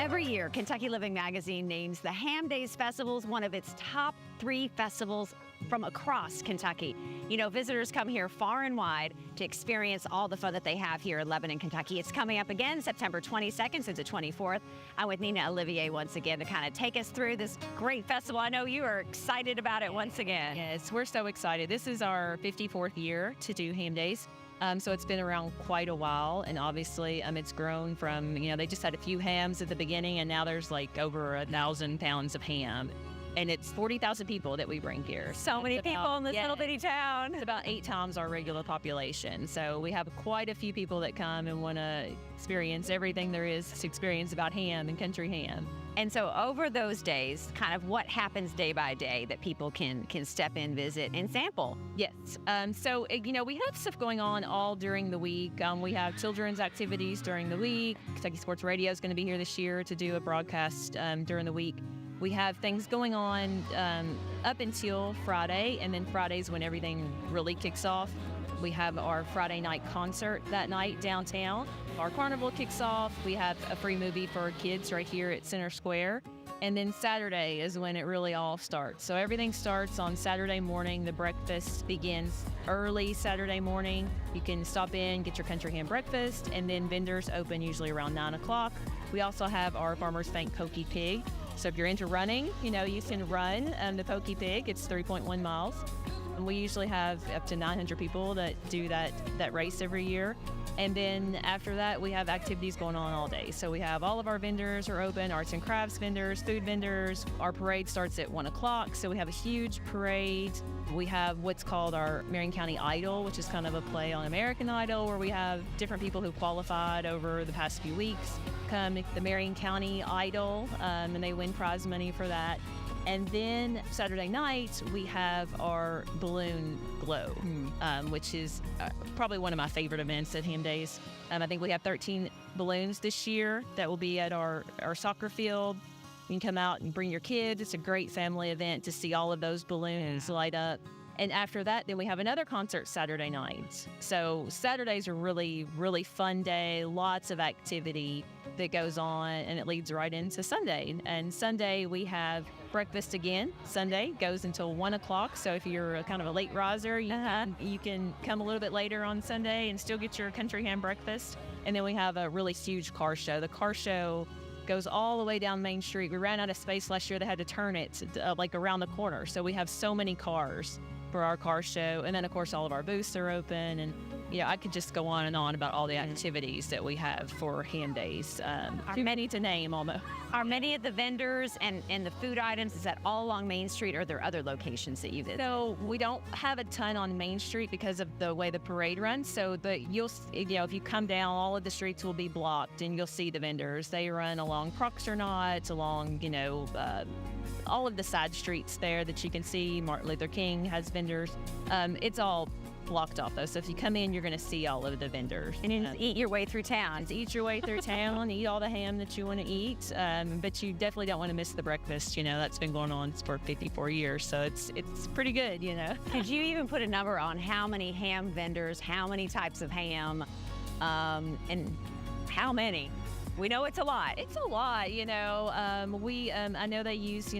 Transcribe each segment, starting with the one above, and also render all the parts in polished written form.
Every year, Kentucky Living Magazine names the Ham Days Festival one of its top 3 festivals from across Kentucky. You know, visitors come here far and wide to experience all the fun that they have here in Lebanon, Kentucky. It's coming up again September 22nd to the 24th. I'm with Nina Olivier once again to kind of take us through this great festival. I know you are excited about it once again. Yes, we're so excited. This is our 54th year to do Ham Days. So it's been around quite a while, and obviously it's grown from, they just had a few hams at the beginning, and now there's like over 1,000 pounds of ham. And it's 40,000 people that we bring here. So many people in this little bitty town. It's about 8 times our regular population. So we have quite a few people that come and want to experience everything there is to experience about ham and country ham. And so over those days, kind of what happens day by day that people can step in, visit, and sample? Yes. We have stuff going on all during the week. We have children's activities during the week. Kentucky Sports Radio is going to be here this year to do a broadcast during the week. We have things going on up until Friday, and then Friday's when everything really kicks off. We have our Friday night concert that night downtown. Our carnival kicks off. We have a free movie for kids right here at Center Square. And then Saturday is when it really all starts. So everything starts on Saturday morning. The breakfast begins early Saturday morning. You can stop in, get your country ham breakfast, and then vendors open usually around 9 o'clock. We also have our Farmer's Bank Pokey Pig. So if you're into running, you can run the Pokey Pig. It's 3.1 miles. And we usually have up to 900 people that do that race every year. And then after that, we have activities going on all day. So we have all of our vendors are open, arts and crafts vendors, food vendors. Our parade starts at 1 o'clock. So we have a huge parade. We have what's called our Marion County Idol, which is kind of a play on American Idol, where we have different people who qualified over the past few weeks come the Marion County Idol, and they win prize money for that. And then Saturday night, we have our Balloon Glow, which is probably one of my favorite events at Ham Days. I think we have 13 balloons this year that will be at our soccer field. You can come out and bring your kids. It's a great family event to see all of those balloons light up. And after that, then we have another concert Saturday night. So Saturdays are really, really fun day, lots of activity that goes on, and it leads right into Sunday. And Sunday, we have breakfast again. Sunday goes until 1 o'clock. So if you're a kind of a late riser, you can come a little bit later on Sunday and still get your country ham breakfast. And then we have a really huge car show. The car show goes all the way down Main Street. We ran out of space last year. They had to turn it around the corner. So we have so many cars for our car show. And then, of course, all of our booths are open. And, I could just go on and on about all the activities that we have for Ham Days. Too many to name almost. Are many of the vendors and the food items, is that all along Main Street, or are there other locations that you visit? So we don't have a ton on Main Street because of the way the parade runs. So if you come down, all of the streets will be blocked and you'll see the vendors. They run along Proxernot, along, all of the side streets there that you can see. Martin Luther King has vendors. It's all blocked off though. So if you come in, you're going to see all of the vendors. And then eat your way through town. Eat your way through town, eat all the ham that you want to eat. But you definitely don't want to miss the breakfast. That's been going on for 54 years. So it's pretty good, Did you even put a number on how many ham vendors, how many types of ham, and how many? We know it's a lot. It's a lot, I know they use,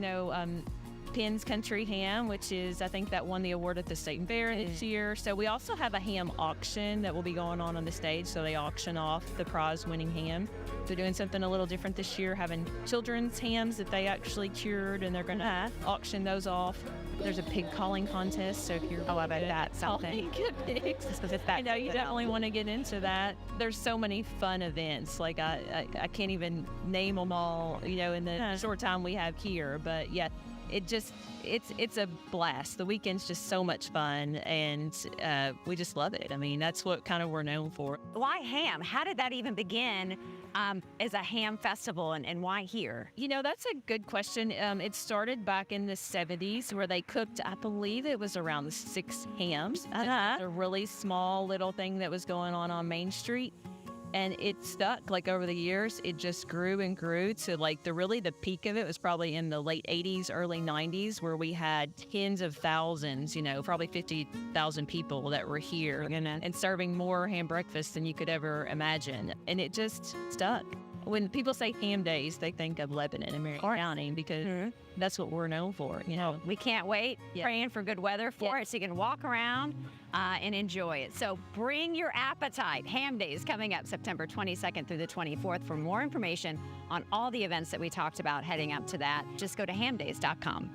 Penn's Country Ham, which is, I think that won the award at the State Fair this year. So we also have a ham auction that will be going on the stage. So they auction off the prize-winning ham. They're doing something a little different this year, having children's hams that they actually cured, and they're going to auction those off. There's a pig calling contest, so if you're I bet that's something. I know you definitely want to get into that. There's so many fun events. Like I can't even name them all, in the short time we have here. But yeah, it's a blast. The weekend's just so much fun, and we just love it. I mean, that's what kind of we're known for. Why ham? How did that even begin as a ham festival, and why here? That's a good question. It started back in the 70s where they cooked, I believe it was around 6 hams. A really small little thing that was going on Main Street. And it stuck, over the years. It just grew and grew to the peak of it was probably in the late 80s, early 90s, where we had tens of thousands, probably 50,000 people that were here and serving more ham breakfast than you could ever imagine. And it just stuck. when people say ham days, they think of Lebanon and Marion County because that's what we're known for. You know, We can't wait. Yeah. Praying for good weather for it so you can walk around and enjoy it. So bring your appetite. Ham Days coming up September 22nd through the 24th. For more information on all the events that we talked about heading up to that, just go to hamdays.com.